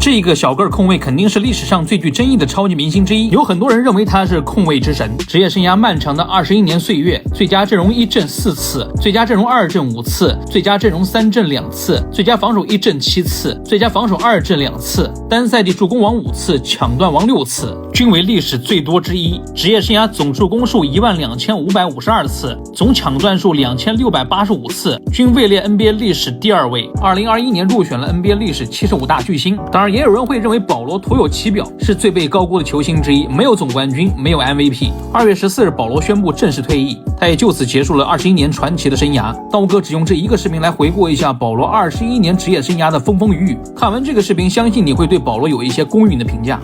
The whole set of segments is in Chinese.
这个小个控卫肯定是历史上最具争议的超级明星之一，有很多人认为他是控卫之神。职业生涯漫长的21年岁月，最佳阵容1阵4次，最佳阵容2阵5次，最佳阵容3阵2次，最佳防守1阵7次，最佳防守2阵2次，单赛季助攻王5次，抢断王6次，均为历史最多之一。职业生涯总助攻数12552次，总抢断数2685次，均位列 NBA 历史第2位。2021年入选了 NBA 历史75大巨星。当然，也有人会认为保罗徒有其表，是最被高估的球星之一，没有总冠军，没有 MVP。2月14日，保罗宣布正式退役，他也就此结束了21年传奇的生涯。刀哥只用这一个视频来回顾一下保罗21年职业生涯的风风雨雨。看完这个视频，相信你会对保罗有一些公允的评价。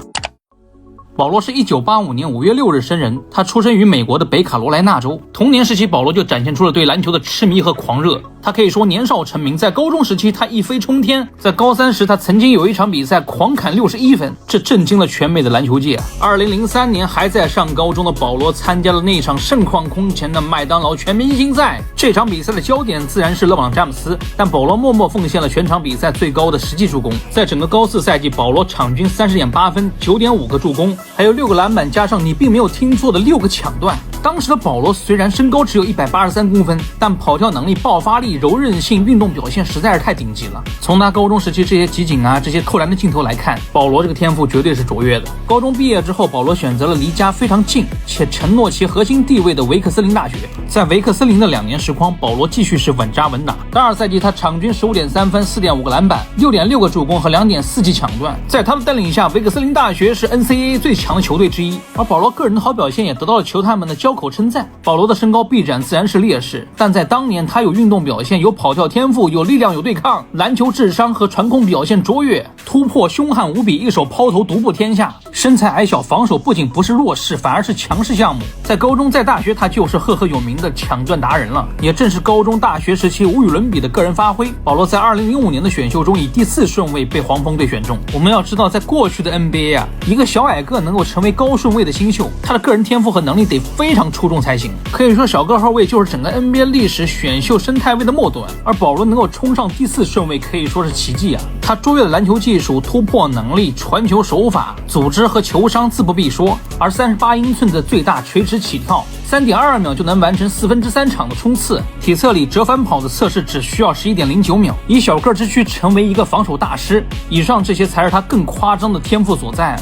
保罗是1985年5月6日生人，他出生于美国的北卡罗来纳州。童年时期，保罗就展现出了对篮球的痴迷和狂热。他可以说年少成名，在高中时期他一飞冲天，在高3时他曾经有一场比赛狂砍61分，这震惊了全美的篮球界。2003年还在上高中的保罗参加了那场盛况空前的麦当劳全明星赛，这场比赛的焦点自然是勒布朗詹姆斯，但保罗默默奉献了全场比赛最高的实际助攻。在整个高4赛季，保罗场均30.8分， 9.5个助攻，还有6个篮板，加上你并没有听错的6个抢断。当时的保罗虽然身高只有183公分，但跑跳能力、爆发力、柔韧性、运动表现实在是太顶级了。从他高中时期这些集锦这些扣篮的镜头来看，保罗这个天赋绝对是卓越的。高中毕业之后，保罗选择了离家非常近且承诺其核心地位的维克斯林大学。在维克斯林的2年时光，保罗继续是稳扎稳打。第2赛季他场均15.3分， 4.5个篮板， 6.6个助攻和 2.4记抢断。在他的带领下，维克斯林大学是 NCAA 最强的球队之一，而保罗个人的好表现也得到了球探们的交口称赞。保罗的身高臂展自然是劣势，但在当年他有运动表现，有跑跳天赋，有力量，有对抗，篮球智商和传控表现卓越，突破凶悍无比，一手抛投独步天下。身材矮小，防守不仅不是弱势，反而是强势项目。在高中在大学他就是赫赫有名的抢断达人了。也正是高中大学时期无与伦比的个人发挥，保罗在2005年的选秀中以第4顺位被黄蜂队选中。我们要知道，在过去的 NBA 一个小矮个能够成为高顺位的新秀，他的个人天赋和能力得非常出众才行。可以说小个后卫就是整个 NBA 历史选秀生态位的末端，而保罗能够冲上第4顺位可以说是奇迹。他卓越的篮球技术、突破能力、传球手法、组织和球商自不必说，而38英寸的最大垂直起跳，3.22秒就能完成3/4场的冲刺，体测里折返跑的测试只需要11.09秒，以小个之躯成为一个防守大师。以上这些才是他更夸张的天赋所在。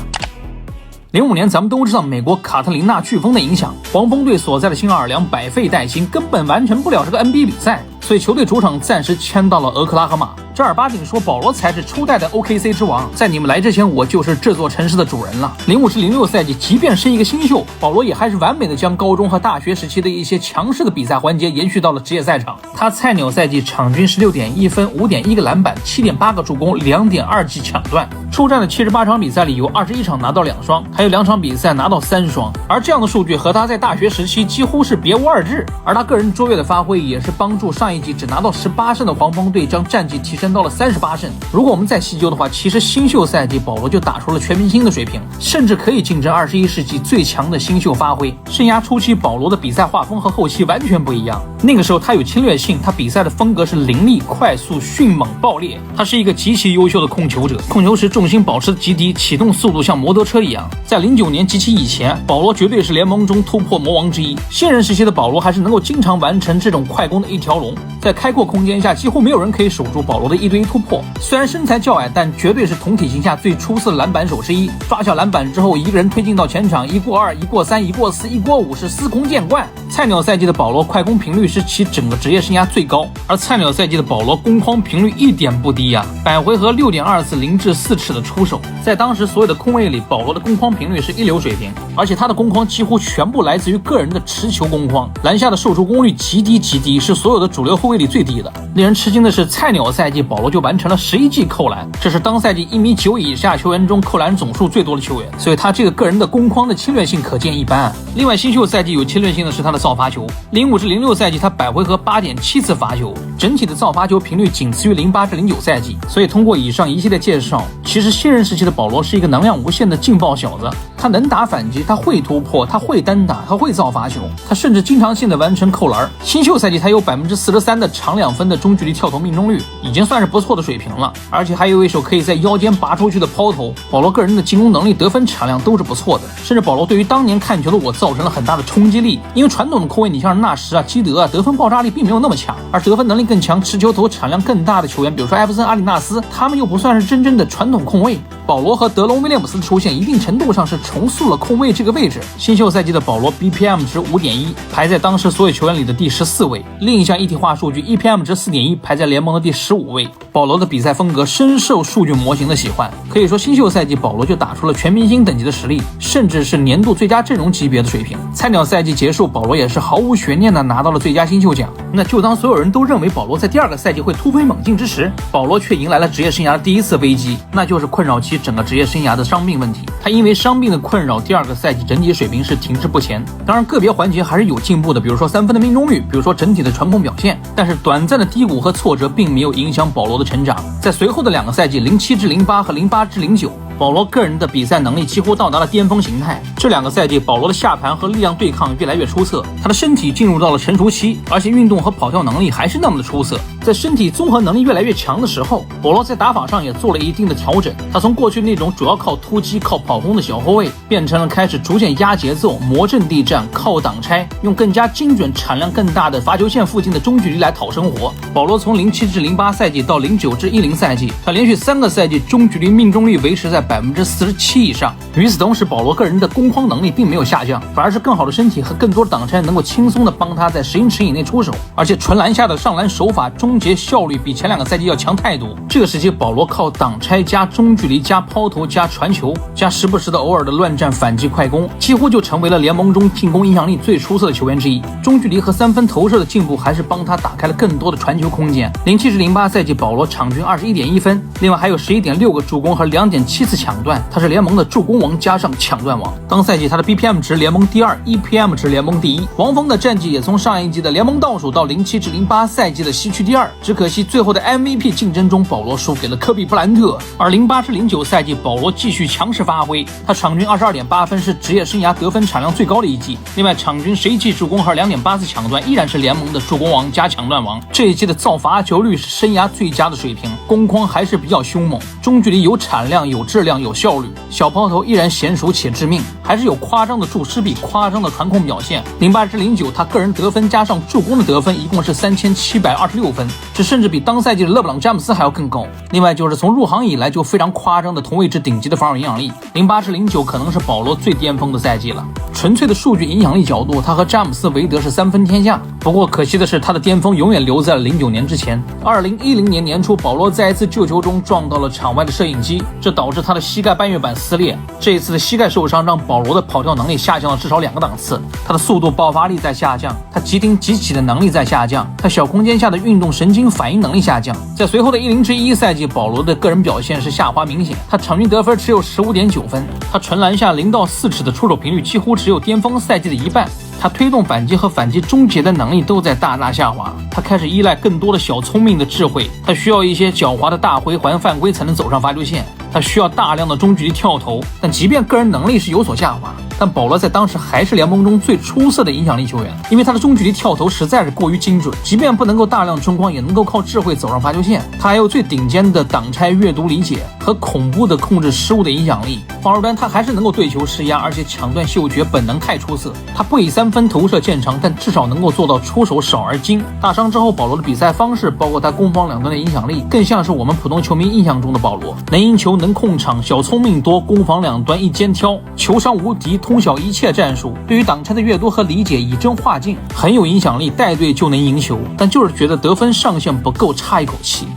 05年咱们都知道美国卡特琳娜飓风的影响，黄蜂队所在的新奥尔良百废待兴，根本完成不了这个 NBA 比赛，所以球队主场暂时迁到了俄克拉荷马。正儿八经说，保罗才是初代的 OKC 之王，在你们来之前，我就是这座城市的主人了。05至06赛季，即便是一个新秀，保罗也还是完美的将高中和大学时期的一些强势的比赛环节延续到了职业赛场。他菜鸟赛季场均16.1分， 5.1个篮板， 7.8个助攻， 2.2记抢断。出战的78场比赛里，有21场拿到2双，还有2场比赛拿到3双。而这样的数据和他在大学时期几乎是别无二致。而他个人卓越的发挥，也是帮助上一季只拿到18胜的黄蜂队将战绩提升到了38胜。如果我们再细究的话，其实新秀赛季保罗就打出了全明星的水平，甚至可以竞争21世纪最强的新秀发挥。生涯初期保罗的比赛画风和后期完全不一样，那个时候他有侵略性，他比赛的风格是凌厉、快速、迅猛、爆裂。他是一个极其优秀的控球者，控球时重心保持极低，启动速度像摩托车一样。在09年及其以前，保罗绝对是联盟中突破魔王之一。现任时期的保罗还是能够经常完成这种快攻的一条龙，在开阔空间下几乎没有人可以守住保罗的一对一突破。虽然身材较矮，但绝对是同体型下最出色的篮板手之一。抓下篮板之后，一个人推进到前场，1过2、1过3、1过4、1过5，是司空见惯。菜鸟赛季的保罗快攻频率是其整个职业生涯最高，而菜鸟赛季的保罗攻框频率一点不低百回合6.2次0至4尺的出手。在当时所有的空位里，保罗的攻框频率是一流水平，而且他的攻框几乎全部来自于个人的持球攻框，篮下的受助攻率极低，是所有的主流后卫里最低的。令人吃惊的是，菜鸟赛季保罗就完成了11记扣篮，这是当赛季1.9米以下球员中扣篮总数最多的球员，所以他这个个人的攻框的侵略性可见一斑。另外，新秀赛季有侵略性的是他的造罚球，05至06赛季他百回合8.7次罚球，整体的造罚球频率仅次于08至09赛季。所以通过以上一系列介绍，其实新人时期的保罗是一个能量无限的劲爆小子，他他能打反击，他会突破，他会单打，他会造罚球，他甚至经常性的完成扣篮。新秀赛季他有43%的长2分的中距离跳投命中率，已经算是不错的水平了，而且还有一手可以在腰间拔出去的抛投。保罗个人的进攻能力、得分产量都是不错的，甚至保罗对于当年看球的我造成了很大的冲击力。因为传统的控卫，你像是纳什啊、基德啊，得分爆炸力并没有那么强，而得分能力更强、持球投产量更大的球员，比如说艾弗森、阿里纳斯，他们又不算是真正的传统控卫。保罗和德隆威廉姆斯的出现，一定程度上是重塑了控卫这个位置。新秀赛季的保罗 BPM 值 5.1， 排在当时所有球员里的第14位。另一项一体化数据 EPM 值 4.1， 排在联盟的第15位。保罗的比赛风格深受数据模型的喜欢，可以说新秀赛季保罗就打出了全明星等级的实力，甚至是年度最佳阵容级别的水平。菜鸟赛季结束，保罗也是毫无悬念的拿到了最佳新秀奖。那就当所有人都认为保罗在第2个赛季会突飞猛进之时，保罗却迎来了职业生涯的第一次危机，那就是困扰其整个职业生涯的伤病问题。他因为伤病的困扰，第2个赛季整体水平是停滞不前。当然个别环节还是有进步的，比如说3分的命中率，比如说整体的传控表现，但是短暂的低谷和挫折并没有影响保罗的成长。在随后的2个赛季07-08和08-09，保罗个人的比赛能力几乎到达了巅峰形态。这2个赛季，保罗的下盘和力量对抗越来越出色，他的身体进入到了成熟期，而且运动和跑跳能力还是那么的出色。在身体综合能力越来越强的时候，保罗在打法上也做了一定的调整。他从过去那种主要靠突击、靠跑轰的小后卫，变成了开始逐渐压节奏、磨阵地战、靠挡拆，用更加精准、产量更大的罚球线附近的中距离来讨生活。保罗从07-08赛季到09-10赛季，他连续3个赛季中距离命中率维持在47%以上。与此同时，保罗个人的攻框能力并没有下降，反而是更好的身体和更多的挡拆能够轻松的帮他在10英尺以内出手，而且纯篮下的上篮手法、终结效率比前2个赛季要强太多。这个时期，保罗靠挡拆加中距离加抛投加传球加时不时的偶尔的乱战反击快攻，几乎就成为了联盟中进攻影响力最出色的球员之一。中距离和3分投射的进步还是帮他打开了更多的传球空间。07-08赛季，保罗场均21.1分，另外还有11.6个助攻和2.7次抢断，他是联盟的助攻王加上抢断王。当赛季他的 BPM 值联盟第2， EPM 值联盟第1。王锋的战绩也从上一季的联盟倒数到07-08赛季的西区第2，只可惜最后的 MVP 竞争中，保罗输给了科比布兰特。而08-09赛季，保罗继续强势发挥，他场均22.8分，是职业生涯得分产量最高的一季。另外场均11记助攻和2.8次抢断，依然是联盟的助攻王加抢断王。这一季的造罚球率是生涯最佳的水平，攻框还是比较凶猛，中距离有产量、有质量、有效率，小抛投依然娴熟且致命，还是有夸张的注失比、夸张的传控表现。08-09他个人得分加上助攻的得分一共是3726分，这甚至比当赛季的勒布朗詹姆斯还要更高。另外就是从入行以来就非常夸张的同位置顶级的防守影响力。08-09可能是保罗最巅峰的赛季了。纯粹的数据影响力角度，他和詹姆斯、韦德是3分天下。不过可惜的是，他的巅峰永远留在了09年之前。2010年年初，保罗在一次救球中撞到了场外的摄影机，这导致他的膝盖半月板撕裂。这一次的膝盖受伤让保罗的跑跳能力下降了至少2个档次，他的速度爆发力在下降，他急停急起的能力在下降，他小空间下的运动神经反应能力下降。在随后的10-11赛季，保罗的个人表现是下滑明显，他场均得分只有15.9分，他纯篮下0到4尺的出手频率几乎只有巅峰赛季的一半，他推动反击和反击终结的能力都在大大下滑，他开始依赖更多的小聪明的智慧，他需要一些狡猾的大回环犯规才能走上罚球线，他需要大量的中距离跳投。但即便个人能力是有所下滑，但保罗在当时还是联盟中最出色的影响力球员，因为他的中距离跳投实在是过于精准，即便不能够大量冲框，也能够靠智慧走上罚球线。他还有最顶尖的挡拆阅读理解和恐怖的控制失误的影响力。防守端他还是能够对球施压，而且抢断嗅觉本能太出色。他不以3分投射见长，但至少能够做到出手少而精。大伤之后，保罗的比赛方式，包括他攻防两端的影响力，更像是我们普通球迷印象中的保罗，能赢球，能控场，小聪明多，攻防两端一肩挑，球商无敌，通晓一切战术，对于挡拆的阅读和理解以真化境，很有影响力，带队就能赢球，但就是觉得得分上限不够，差一口气。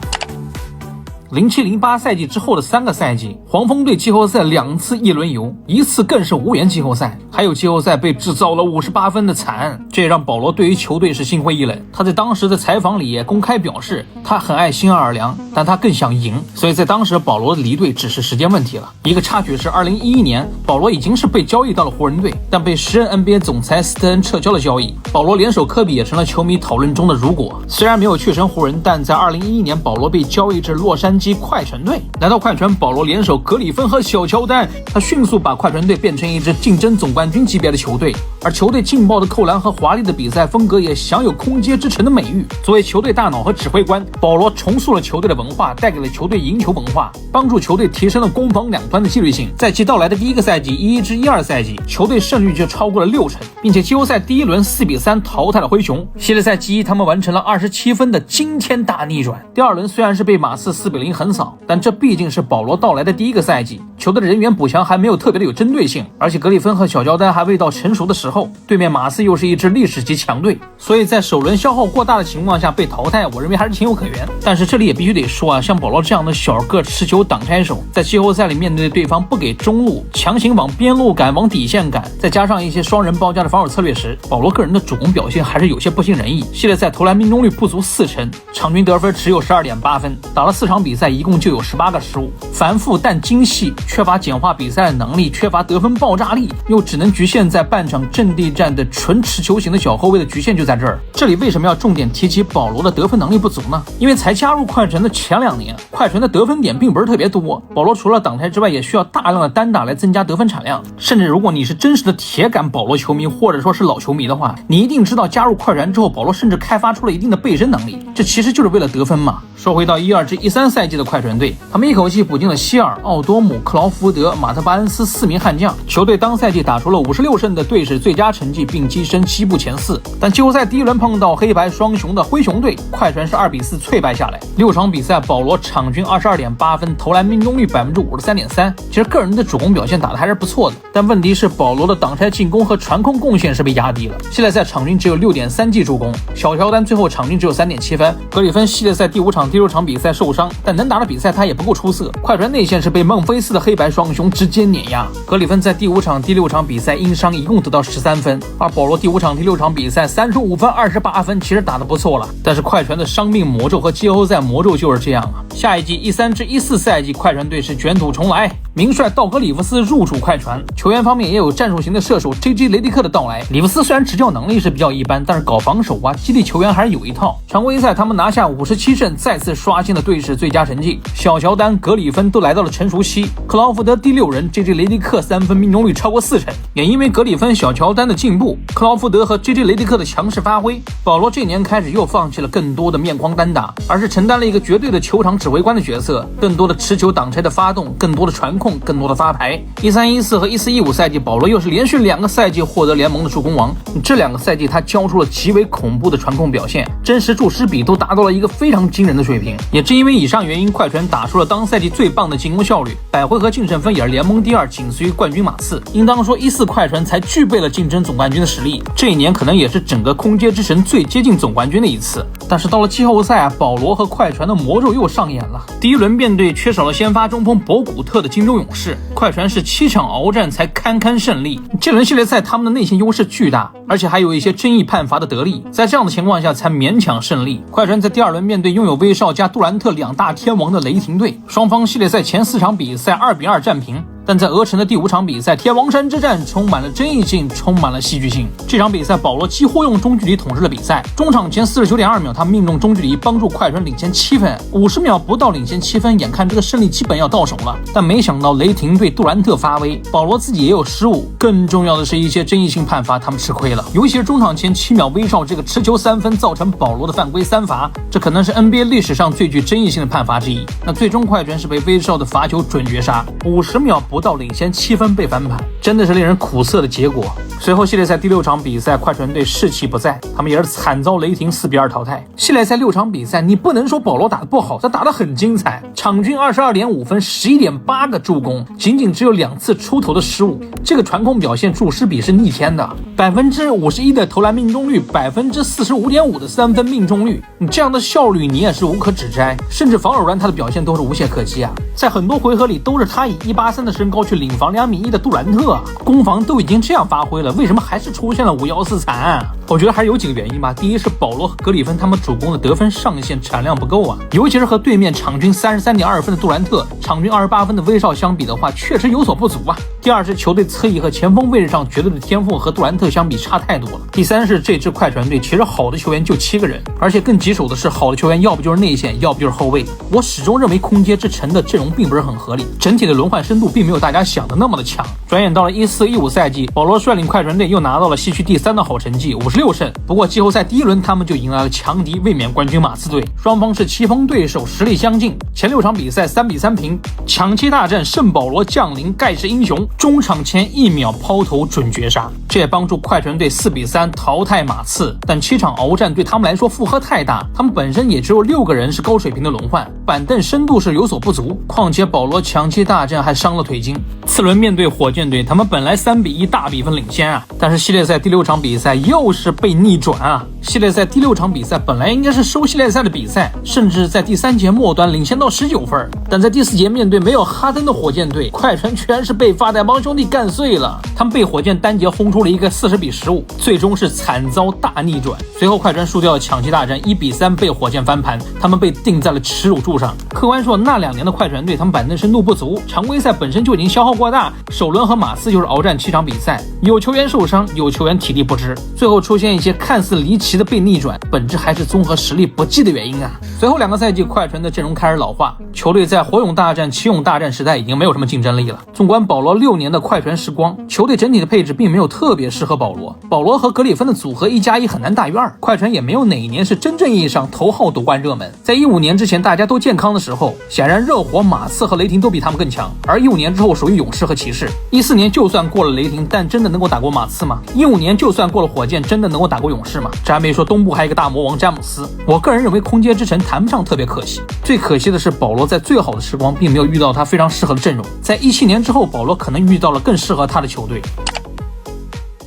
07-08赛季之后的3个赛季，黄蜂队季后赛2次一轮游，一次更是无缘季后赛，还有季后赛被制造了58分的惨，这也让保罗对于球队是心灰意冷。他在当时的采访里也公开表示，他很爱新奥尔良，但他更想赢，所以在当时保罗的离队只是时间问题了。一个插曲是2011年，保罗已经是被交易到了湖人队，但被时任 NBA 总裁斯特恩撤销了交易，保罗联手科比也成了球迷讨论中的如果。虽然没有去成湖人，但在2011年保罗被交易至洛杉击快船队。来到快船，保罗联手格里芬和小乔丹，他迅速把快船队变成一支竞争总冠军级别的球队，而球队劲爆的扣篮和华丽的比赛风格也享有空接之城的美誉。作为球队大脑和指挥官，保罗重塑了球队的文化，带给了球队赢球文化，帮助球队提升了攻防两端的纪律性。在其到来的第一个赛季11至12赛季，球队胜率就超过了60%，并且季后赛第一轮4比3淘汰了灰熊。系列赛季1他们完成了27分的惊天大逆转。第二轮虽然是被马刺4比0横扫，但这毕竟是保罗到来的第一个赛季，球队的人员补强还没有特别的有针对性，而且格里芬和小乔丹还未到成熟的时候，对面马刺又是一支历史级强队，所以在首轮消耗过大的情况下被淘汰，我认为还是情有可原。但是这里也必须得说啊，像保罗这样的小个持球挡拆手，在季后赛里面对对方不给中路，强行往边路赶，往底线赶，再加上一些双人包夹的防守策略时，保罗个人的主攻表现还是有些不尽人意。系列赛投篮命中率不足40%，场均得分只有12.8分，打了4场比赛一共就有18个失误，繁复但精细，缺乏简化比赛的能力，缺乏得分爆炸力，又只能局限在半场阵地战的纯持球型的小后卫的局限就在这儿。这里为什么要重点提起保罗的得分能力不足呢？因为才加入快船的前2年，快船的得分点并不是特别多，保罗除了挡拆之外，也需要大量的单打来增加得分产量。甚至如果你是真实的铁杆保罗球迷，或者说是老球迷的话，你一定知道加入快船之后，保罗甚至开发出了一定的背身能力，这其实就是为了得分嘛。说回到12至13赛季的快船队，他们一口气补进了希尔、奥多姆、克劳福德、马特巴恩斯4名悍将，球队当赛季打出了56胜的队史最佳成绩，并跻身西部前4。但季后赛第一轮碰到黑白双雄的灰熊队，快船是2比4脆败下来。6场比赛，保罗场均22.8分，投篮命中率53.3%。其实个人的主攻表现打得还是不错的，但问题是保罗的挡拆进攻和传控贡献是被压低了。系列赛场均只有6.3记助攻，小乔丹最后场均只有3.7分。格里芬系列赛第5场、第6场比赛受伤，但能打的比赛他也不够出色。快船内线是被孟菲斯的黑白双雄直接碾压。格里芬在第5场、第6场比赛因伤一共得到13分，而保罗第5场、第6场比赛35分、28分，其实打得不错了。但是快船的伤病魔咒和季后赛魔咒就是这样啊。下一季13至14赛季，快船队是卷土重来，名帅道格里夫斯入主快船，球员方面也有战术型的射手 JJ 雷迪克的到来。里夫斯虽然执教能力是比较一般，但是搞防守啊、激励球员还是有一套。常规赛他们拿下57胜，再次刷新了队史最佳成绩。小乔丹、格里芬都来到了成熟期，克劳福德第6人 JJ 雷迪克3分命中率超过40%。也因为格里芬、小乔丹的进步，克劳福德和 JJ 雷迪克的强势发挥，保罗这年开始又放弃了更多的面框单打，而是承担了一个绝对的球场指挥官的角色，更多的持球挡拆的发动，更多的传控，更多的发牌。13-14和14-15赛季，保罗又是连续2个赛季获得联盟的助攻王，这2个赛季他交出了极为恐怖的传控表现，真实注失比都达到了一个非常惊人的水平。也正因为以上原因，快船打出了当赛季最棒的进攻效率，100回合净胜分也是联盟第2，仅次于冠军马刺。应当说14快船才具备了竞争总冠军的实力，这一年可能也是整个空接之神最接近总冠军的一次。但是到了季后赛啊，保罗和快船的魔咒又上演了。第一轮面对缺少了先发中锋博古特的金州勇士，快船是7场鏖战才堪堪胜利。这轮系列赛他们的内线优势巨大，而且还有一些争议判罚的得力，在这样的情况下才勉强胜利。快船在第2轮面对拥有威少加杜兰特2大天王的雷霆队，双方系列赛前4场比赛2比2战平。但在俄城的第5场比赛，天王山之战充满了争议性，充满了戏剧性。这场比赛保罗几乎用中距离统治了比赛，中场前49.2秒他命中中距离帮助快船领先7分，50秒不到领先7分，眼看这个胜利基本要到手了。但没想到雷霆队杜兰特发威，保罗自己也有失误，更重要的是一些争议性判罚他们吃亏了，尤其是中场前7秒威少这个持球3分造成保罗的犯规3罚，这可能是 NBA 历史上最具争议性的判罚之一。那最终快船是被威少的罚球准绝杀，50秒不到领先7分被翻盘，真的是令人苦涩的结果。随后系列赛第6场比赛，快船队士气不在，他们也是惨遭雷霆4比2淘汰。系列赛6场比赛，你不能说保罗打得不好，他打得很精彩，场均22.5分，11.8个助攻，仅仅只有2次出头的失误，这个传控表现注失比是逆天的，51%的投篮命中率，45.5%的3分命中率，你这样的效率你也是无可指摘，甚至防守端他的表现都是无懈可击啊。在很多回合里都是他以183的身身高去领防2.1米的杜兰特啊，攻防都已经这样发挥了，为什么还是出现了5-1-4残啊？我觉得还是有几个原因吧。第一是保罗和格里芬他们主攻的得分上限产量不够啊，尤其是和对面场均33.2分的杜兰特、场均28分的威少相比的话，确实有所不足啊。第二是球队侧翼和前锋位置上绝对的天赋和杜兰特相比差太多了。第三是这支快船队其实好的球员就7个人，而且更棘手的是好的球员要不就是内线，要不就是后卫。我始终认为空接之城的阵容并不是很合理，整体的轮换深度并没有大家想的那么的强。转眼到了14-15赛季，保罗率领快船队又拿到了西区第3的好成绩，56胜。不过季后赛第一轮他们就迎来了强敌卫冕冠军马刺队，双方是棋逢对手，实力相近。前6场比赛3-3平，抢七大战圣保罗降临盖世英雄，中场前1秒抛投准绝杀，这也帮助快船队4-3淘汰马刺。但7场鏖战对他们来说负荷太大，他们本身也只有6个人是高水平的轮换，板凳深度是有所不足，况且保罗抢七大战还伤了腿筋。次轮面对火箭队，他们本来3-1大比分领先啊，但是系列赛第6场比赛又是被逆转啊。系列赛第6场比赛本来应该是收系列赛的比赛，甚至在第3节末端领先到19分，但在第4节面对没有哈登的火箭队，快船全是被发呆帮兄弟干碎了，他们被火箭单节轰出了一个40-15，最终是惨遭大逆转。随后快船输掉了抢七大战，1-3被火箭翻盘，他们被钉在了耻辱柱上。客观说那2年的快船队他们板凳深度不足，常规赛本身就已经消耗过大，首轮和马刺就是鏖战7场比赛，有球员受伤，有球员体力不支，最后出现一些看似离奇的被逆转，本质还是综合实力不济的原因啊。随后2个赛季快船的阵容开始老化，球队在火勇大战、奇勇大战时代已经没有什么竞争力了。纵观保罗6年的快船时光，球队整体的配置并没有特别适合保罗，保罗和格里芬的组合1+1很难大于2，快船也没有哪一年是真正意义上头号夺冠热门。在15年之前大家都健康的时候，显然热火、马刺和雷霆都比他们更强，而15年之后属于勇士和骑士。14年就算过了雷霆，但真的能够打过马刺吗？15年就算过了火箭，真的能够打过勇士吗？这还没说东部还有一个大魔王詹姆斯。我个人认为空接之城谈不上特别可惜，最可惜的是保罗在最好的时光并没有遇到他非常适合的阵容，在17年之后保罗可能遇到了更适合他的球队。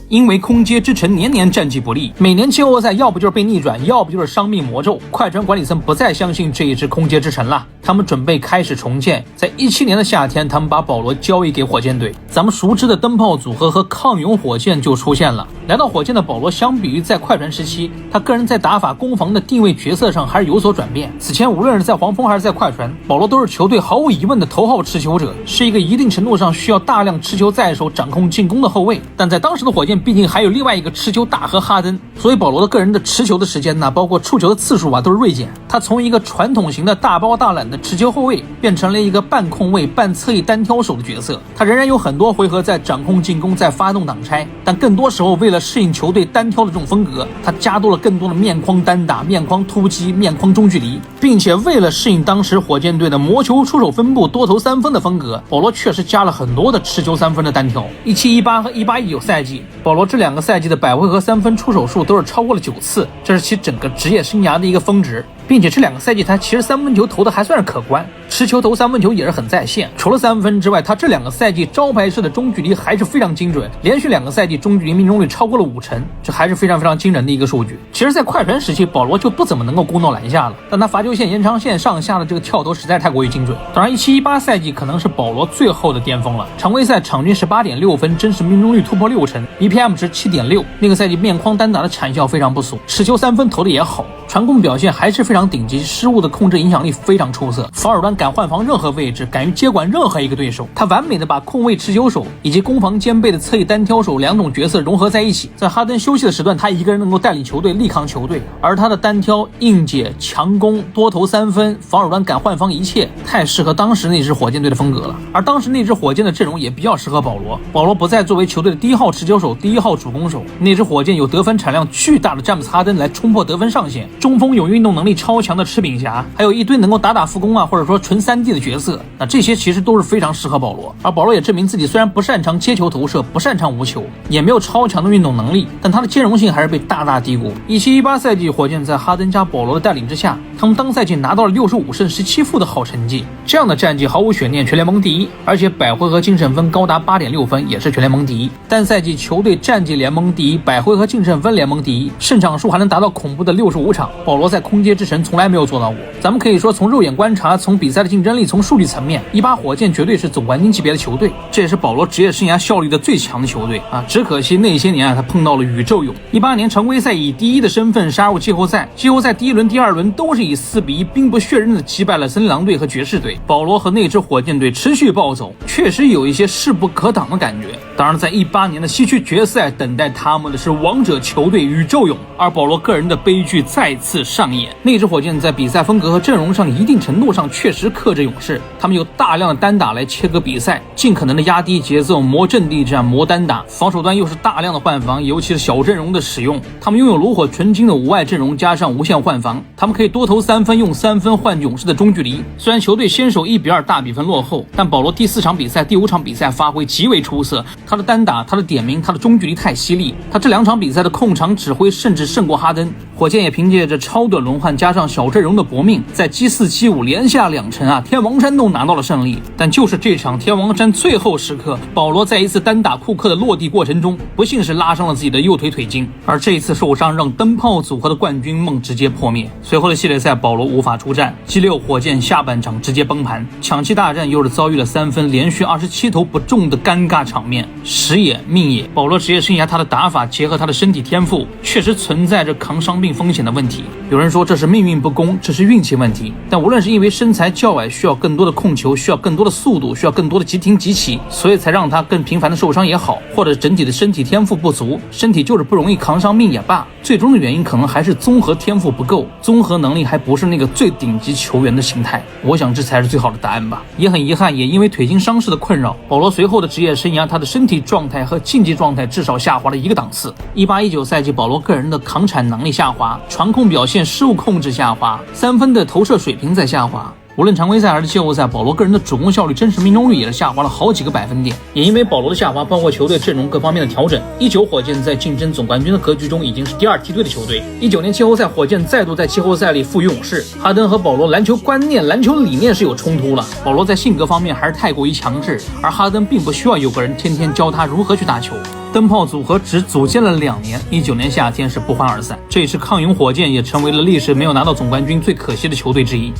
因为空接之城年年战绩不利，每年季后赛要不就是被逆转，要不就是伤命魔咒。快船管理层不再相信这一支空接之城了，他们准备开始重建。在17年的夏天，他们把保罗交易给火箭队，咱们熟知的灯泡组合和抗勇火箭就出现了。来到火箭的保罗，相比于在快船时期，他个人在打法攻防的定位角色上还是有所转变。此前无论是在黄蜂还是在快船，保罗都是球队毫无疑问的头号持球者，是一个一定程度上需要大量持球在手、掌控进攻的后卫。但在当时的火箭毕竟还有另外一个持球大核哈登，所以保罗的个人的持球的时间包括触球的次数都是锐减。他从一个传统型的大包大揽的持球后卫变成了一个半控卫、半侧翼单挑手的角色。他仍然有很多回合在掌控进攻、在发动挡拆，但更多时候为了适应球队单挑的这种风格，他加多了更多的面框单打、面框突击、面框中距离，并且为了适应当时火箭队的魔球出手分布、多投3分的风格，保罗确实加了很多的持球3分的单挑。17-18和18-19赛季，保罗这2个赛季的百回合3分出手数都是超过了9次，这是其整个职业生涯的一个峰值，并且这2个赛季他其实3分球投的还算是可观，持球投3分球也是很在线。除了3分之外，他这2个赛季招牌式的中距离还是非常精准，连续2个赛季中距离命中率超过了50%，这还是非常非常惊人的一个数据。其实在快船时期，保罗就不怎么能够攻到篮下了，但他罚球线、延长线上下的这个跳投实在太过于精准。当然17-18赛季可能是保罗最后的巅峰了，常规赛场均18.6分，真实命中率突破60%， BPM 值7.6，那个赛季面框单打的产效非常不俗，持球3分投的也好，传控表现还是非常顶级，失误的控制影响力非常出色，防守端敢换防任何位置，敢于接管任何一个对手。他完美的把控卫持球手以及攻防兼备的侧翼单挑手2种角色融合在一起，在哈登休息的时段，他一个人能够带领球队力抗球队，而他的单挑、硬解、强攻、多投3分、防守端敢换防，一切太适合当时那支火箭队的风格了。而当时那支火箭的阵容也比较适合保罗，保罗不再作为球队的第1号持球手、第1号主攻手，那支火箭有得分产量巨大的詹姆斯哈登来冲破得分上限，中锋有运动能力超强的吃饼侠，还有一堆能够打副攻或者说纯3D 的角色，那这些其实都是非常适合保罗。而保罗也证明自己虽然不擅长接球投射，不擅长无球，也没有超强的运动能力，但他的兼容性还是被大大低估。17-18赛季，火箭在哈登加保罗的带领之下，他们当赛季拿到了65胜17负的好成绩，这样的战绩毫无悬念全联盟第1，而且百回合净胜分高达8.6分，也是全联盟第1。单赛季球队战绩联盟第1，百回合净胜分联盟第1，胜场数还能达到恐怖的65场。保罗在空接之神从来没有做到过。咱们可以说，从肉眼观察，从比赛的竞争力，从数据层面，18火箭绝对是总冠军级别的球队，这也是保罗职业生涯效力的最强的球队啊！只可惜那些年他碰到了宇宙勇。18年常规赛以第一的身份杀入季后赛，季后赛第一轮、第二轮都是以4-1兵不血刃的击败了森林狼队和爵士队。保罗和那支火箭队持续暴走，确实有一些势不可挡的感觉。当然，在18年的西区决赛，等待他们的是王者球队宇宙勇，而保罗个人的悲剧再次上演。那支火箭在比赛风格和阵容上一定程度上确实克制勇士，他们有大量的单打来切割比赛，尽可能的压低节奏，磨阵地战，磨单打，防守端又是大量的换防，尤其是小阵容的使用。他们拥有炉火纯青的5外阵容，加上无限换防，他们可以多投3分，用3分换勇士的中距离。虽然球队先手1-2大比分落后，但保罗第4场比赛、第5场比赛发挥极为出色，他的单打、他的点名、他的中距离太犀利，他这2场比赛的控场指挥甚至胜过哈登。火箭也凭借着超短轮换加上小阵容的搏命，在G4、G5连下2城天王山洞拿到了胜利。但就是这场天王山最后时刻，保罗在一次单打库克的落地过程中，不幸是拉伤了自己的右腿腿筋，而这一次受伤让灯泡组合的冠军梦直接破灭。随后的系列赛，保罗无法出战，G6火箭下半场直接崩盘，抢七大战又是遭遇了3分连续27投不中的尴尬场面，时也命也。保罗职业生涯他的打法结合他的身体天赋，确实存在着扛伤病风险的问题。有人说这是命运不公，这是运气问题，但无论是因为身材较矮，需要更多的控球，需要更多的速度，需要更多的急停急起，所以才让他更频繁的受伤也好，或者整体的身体天赋不足，身体就是不容易扛伤病也罢，最终的原因可能还是综合天赋不够，综合能力还不是那个最顶级球员的形态。我想这才是最好的答案吧。也很遗憾，也因为腿筋伤势的困扰，保罗随后的职业生涯他的身体状态和竞技状态至少下滑了1个档次。18-19赛季保罗个人的扛产能力下滑，传控表现失误控制下滑，3分的投射水平在下滑。无论常规赛还是季后赛，保罗个人的主攻效率、真实命中率也是下滑了好几个百分点。也因为保罗的下滑，包括球队阵容各方面的调整，19火箭在竞争总冠军的格局中已经是第2梯队的球队。19年季后赛，火箭再度在季后赛里负于勇士。哈登和保罗篮球观念、篮球理念是有冲突了。保罗在性格方面还是太过于强势，而哈登并不需要有个人天天教他如何去打球。灯泡组合只组建了2年，19年夏天是不欢而散。这也是抗勇火箭也成为了历史没有拿到总冠军最可惜的球队之一。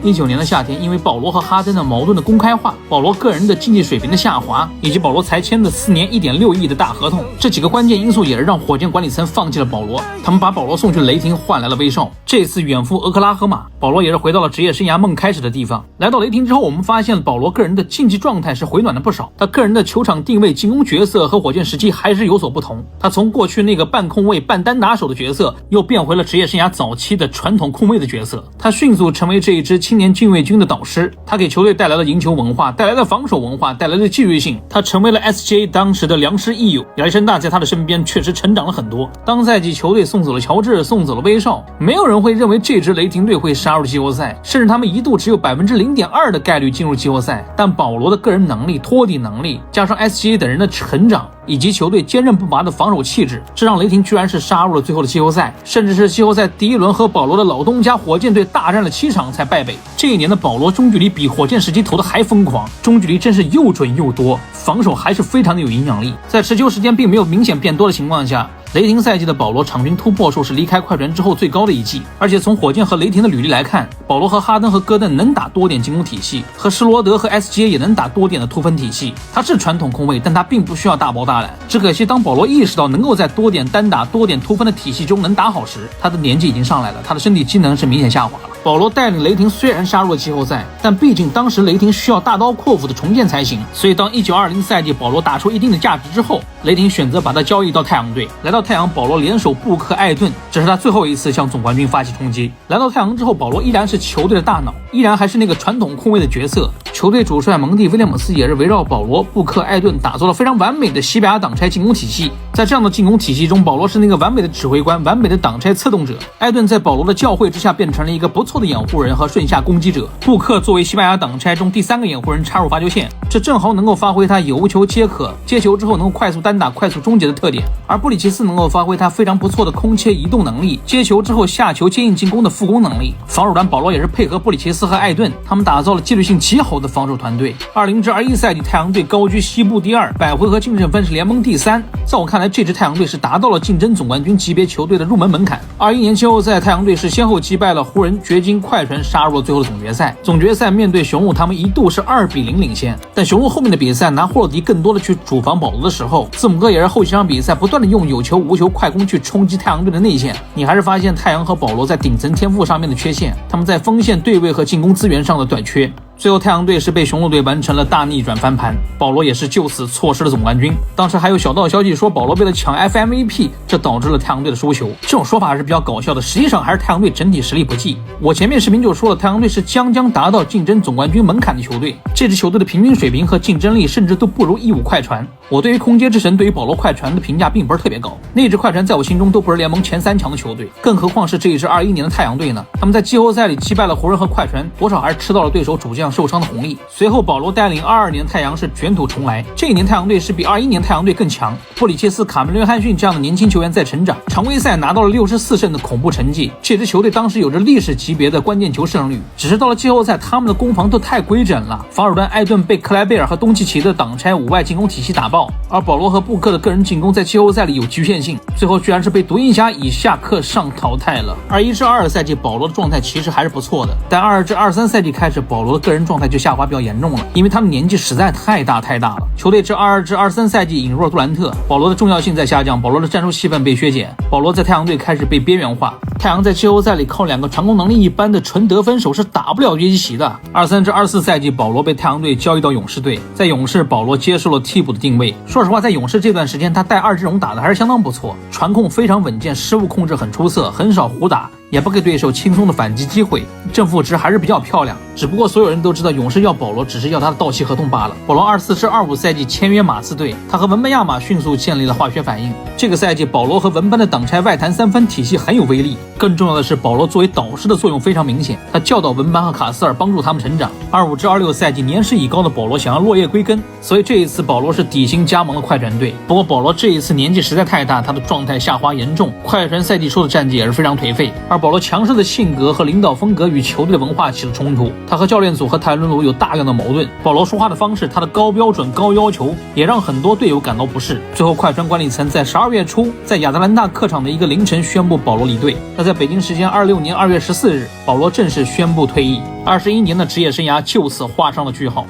19年的夏天，因为保罗和哈登的矛盾的公开化，保罗个人的竞技水平的下滑，以及保罗才签的4年1.6亿的大合同，这几个关键因素也是让火箭管理层放弃了保罗。他们把保罗送去雷霆，换来了威少。这次远赴俄克拉荷马，保罗也是回到了职业生涯梦开始的地方。来到雷霆之后，我们发现了保罗个人的竞技状态是回暖了不少，他个人的球场定位、进攻角色和火箭时期还是有所不同。他从过去那个半控卫、半单打手的角色，又变回了职业生涯早期的传统控卫的角色。他迅速成为这一支青年禁卫军的导师，他给球队带来了赢球文化，带来了防守文化，带来了纪律性。他成为了 SGA 当时的良师益友，亚历山大在他的身边确实成长了很多。当赛季球队送走了乔治，送走了威少，没有人会认为这支雷霆队会杀入季后赛，甚至他们一度只有 0.2% 的概率进入季后赛。但保罗的个人能力、托底能力，加上 SGA 等人的成长，以及球队坚韧不拔的防守气质，这让雷霆居然是杀入了最后的季后赛，甚至是季后赛第1轮和保罗的老东家火箭队大战了7场才败北。这一年的保罗中距离比火箭时期投的还疯狂，中距离真是又准又多，防守还是非常的有影响力。在持球时间并没有明显变多的情况下，雷霆赛季的保罗场均突破数是离开快船之后最高的一季。而且从火箭和雷霆的履历来看，保罗和哈登和戈登能打多点进攻体系，和施罗德和 SGA 也能打多点的突分体系。他是传统控卫，但他并不需要大包大揽。只可惜当保罗意识到能够在多点单打、多点突分的体系中能打好时，他的年纪已经上来了，他的身体机能是明显下滑了。保罗带领雷霆虽然杀入了季后赛，但毕竟当时雷霆需要大刀阔斧的重建才行，所以当19-20赛季保罗打出一定的价值之后，雷霆选择把他交易到太阳队。来到太阳，保罗联手布克、艾顿，这是他最后一次向总冠军发起冲击。来到太阳之后，保罗依然是球队的大脑，依然还是那个传统控卫的角色。球队主帅蒙蒂·威廉姆斯也是围绕保罗、布克、艾顿打造了非常完美的西班牙挡拆进攻体系。在这样的进攻体系中，保罗是那个完美的指挥官、完美的挡拆策动者。艾顿在保罗的教诲之下变成了一个不错的掩护人和顺下攻击者。布克作为西班牙挡拆中第3个掩护人插入罚球线，这正好能够发挥他有无球皆可，接球之后能够快速单打、快速终结的特点。而布里奇斯能够发挥他非常不错的空切移动能力，接球之后下球接应进攻的复攻能力。防守端保罗也是配合布里奇斯和艾顿，他们打造了纪律性极好的防守团队。20至21赛季太阳队高居西部第2，100回合净胜分是联盟第3。在我看来，这支太阳队是达到了竞争总冠军级别球队的入门门槛。21年季后赛，太阳队是先后击败了湖人、掘金、快船，杀入了最后的总决赛。总决赛面对雄鹿，他们一度是2-0领先，但雄鹿后面的比赛拿霍勒迪更多的去主防保罗的时候，字母哥也是后几场比赛不断的用有球无球快攻去冲击太阳队的内线。你还是发现太阳和保罗在顶层天赋上面的缺陷，他们在锋线对位和进攻资源上的短缺。最后太阳队是被雄鹿队完成了大逆转翻盘，保罗也是就此错失了总冠军。当时还有小道消息说保罗为了抢 FMVP， 这导致了太阳队的输球。这种说法还是比较搞笑的，实际上还是太阳队整体实力不济。我前面视频就说了，太阳队是将达到竞争总冠军门槛的球队，这支球队的平均水平和竞争力甚至都不如15快船。我对于空接之神对于保罗快船的评价并不是特别高，那支快船在我心中都不是联盟前3强的球队，更何况是这一支21年的太阳队呢？他们在季后赛里击败了湖人和快船，多少还是吃到了对手主将受伤的红利。随后保罗带领22年太阳是卷土重来，这一年太阳队是比21年太阳队更强。布里切斯、卡梅伦·约翰逊这样的年轻球员在成长，常规赛拿到了64胜的恐怖成绩。这支球队当时有着历史级别的关键球胜率，只是到了季后赛，他们的攻防都太规整了，防守端艾顿被克莱贝尔和东契奇的挡拆5外进攻体系打爆，而保罗和布克的个人进攻在季后赛里有局限性，最后居然是被独行侠以下克上淘汰了。21-22赛季保罗的状态其实还是不错的，但22-23赛季开始，保罗的个人状态就下滑比较严重了，因为他们年纪实在太大了。球队至22-23赛季引入了杜兰特，保罗的重要性在下降，保罗的战术戏份被削减，保罗在太阳队开始被边缘化。太阳在季后赛里靠2个传攻能力一般的纯得分手是打不了约基奇的。23-24赛季，保罗被太阳队交易到勇士队，在勇士，保罗接受了替补的定位。说实话，在勇士这段时间，他带2阵容打的还是相当不错，传控非常稳健，失误控制很出色，很少胡打，也不给对手轻松的反击机会，正负值还是比较漂亮。只不过所有人都知道，勇士要保罗只是要他的到期合同罢了。保罗24-25赛季签约马刺队，他和文班亚马迅速建立了化学反应。这个赛季，保罗和文班的挡拆外弹3分体系很有威力。更重要的是，保罗作为导师的作用非常明显，他教导文班和卡斯尔，帮助他们成长。25-26赛季，年事已高的保罗想要落叶归根，所以这一次保罗是底薪加盟了快船队。不过保罗这一次年纪实在太大，他的状态下滑严重，快船赛季初的战绩也是非常颓废。而保罗强势的性格和领导风格与球队的文化起了冲突，他和教练组和泰伦卢有大量的矛盾。保罗说话的方式，他的高标准高要求也让很多队友感到不适。最后快船管理层在12月初在亚特兰大客场的一个凌晨宣布保罗离队。那在北京时间26年2月14日，保罗正式宣布退役，21年的职业生涯就此画上了句号。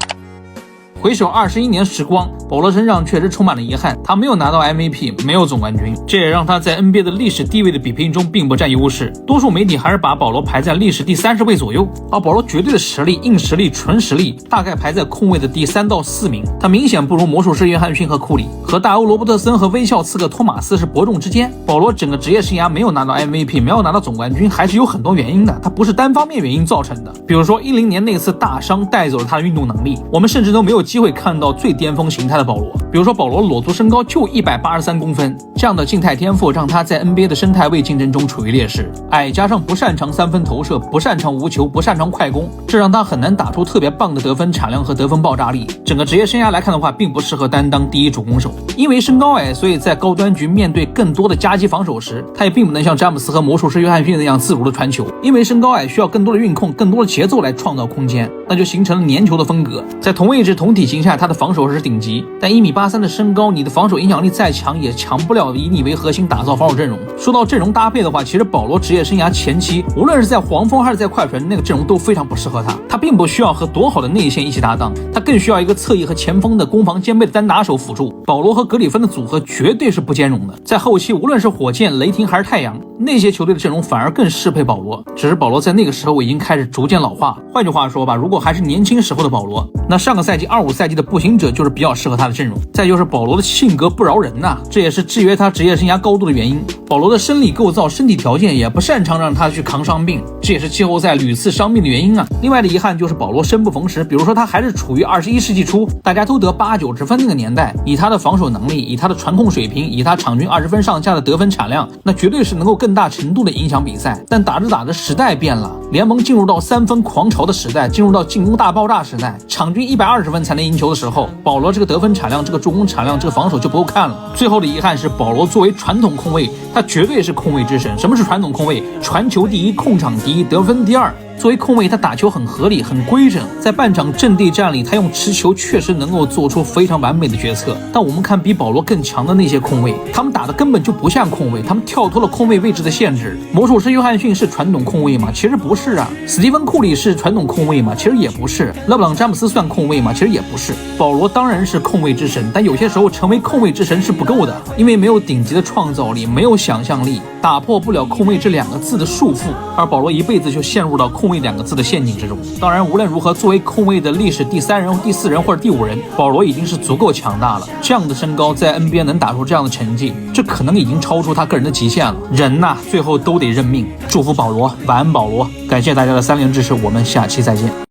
回首21年时光，保罗身上确实充满了遗憾，他没有拿到 MVP， 没有总冠军，这也让他在 NBA 的历史地位的比拼中并不占优势。多数媒体还是把保罗排在历史第30位左右，而保罗绝对的实力、硬实力、纯实力大概排在控卫的第3到4名。他明显不如魔术师约翰逊和库里，和大欧罗伯特森和微笑刺客托马斯是伯仲之间。保罗整个职业生涯没有拿到 MVP， 没有拿到总冠军，还是有很多原因的，他不是单方面原因造成的。比如说10年那次大伤带走了他的运动能力，我们甚至都没有机会看到最巅峰形态的保罗。比如说保罗裸足身高就183公分，这样的静态天赋让他在 NBA 的生态位竞争中处于劣势。矮加上不擅长3分投射，不擅长无球，不擅长快攻，这让他很难打出特别棒的得分产量和得分爆炸力。整个职业生涯来看的话，并不适合担当第一主攻手。因为身高矮，所以在高端局面对更多的夹击防守时，他也并不能像詹姆斯和魔术师约翰逊那样自如的传球。因为身高矮需要更多的运控，更多的节奏来创造空间，那就形成了粘球的风格。在同位置同体型下，他的防守是顶级，但1.83米的身高，你的防守影响力再强也强不了以你为核心打造防守阵容。说到阵容搭配的话，其实保罗职业生涯前期无论是在黄蜂还是在快船，那个阵容都非常不适合他。他并不需要和多好的内线一起搭档，他更需要一个侧翼和前锋的攻防兼备的单打手辅助。保罗和格里芬的组合绝对是不兼容的。在后期无论是火箭、雷霆还是太阳，那些球队的阵容反而更适配保罗，只是保罗在那个时候已经开始逐渐老化。换句话说吧，如果还是年轻时候的保罗，那上个赛季25赛季的步行者就是比较适合他的阵容。再就是保罗的性格不饶人呐，这也是制约他职业生涯高度的原因。保罗的生理构造、身体条件也不擅长让他去扛伤病，这也是季后赛屡次伤病的原因啊。另外的遗憾就是保罗生不逢时，比如说他还是处于21世纪初大家都得80-90分那个年代，以他的防守能力，以他的传控水平，以他场均20分上下的得分产量，那绝对是能够更大程度的影响比赛。但打着时代变了，联盟进入到3分狂潮的时代，进入到进攻大爆炸时代，场均120分才能赢球的时候，保罗这个得分产量、这个助攻产量、这个防守就不够看了。最后的遗憾是，保罗作为传统控卫，他绝对是控卫之神。什么是传统控卫？传球第一，控场第一，得分第二。作为控卫，他打球很合理很规整，在半场阵地战里他用持球确实能够做出非常完美的决策。但我们看比保罗更强的那些控卫，他们打的根本就不像控卫，他们跳脱了控卫位置的限制。魔术师约翰逊是传统控卫吗？其实不是啊。史蒂芬库里是传统控卫吗？其实也不是。勒布朗詹姆斯算控卫吗？其实也不是。保罗当然是控卫之神，但有些时候成为控卫之神是不够的，因为没有顶级的创造力，没有想象力，打破不了控卫这2个字的束缚。而保罗一辈子就陷入到控卫2个字的陷阱之中。当然无论如何，作为控卫的历史第3人、第4人或者第5人，保罗已经是足够强大了。这样的身高在 NBA 能打出这样的成绩，这可能已经超出他个人的极限了。人呐，最后都得认命。祝福保罗，晚安保罗。感谢大家的3连支持，我们下期再见。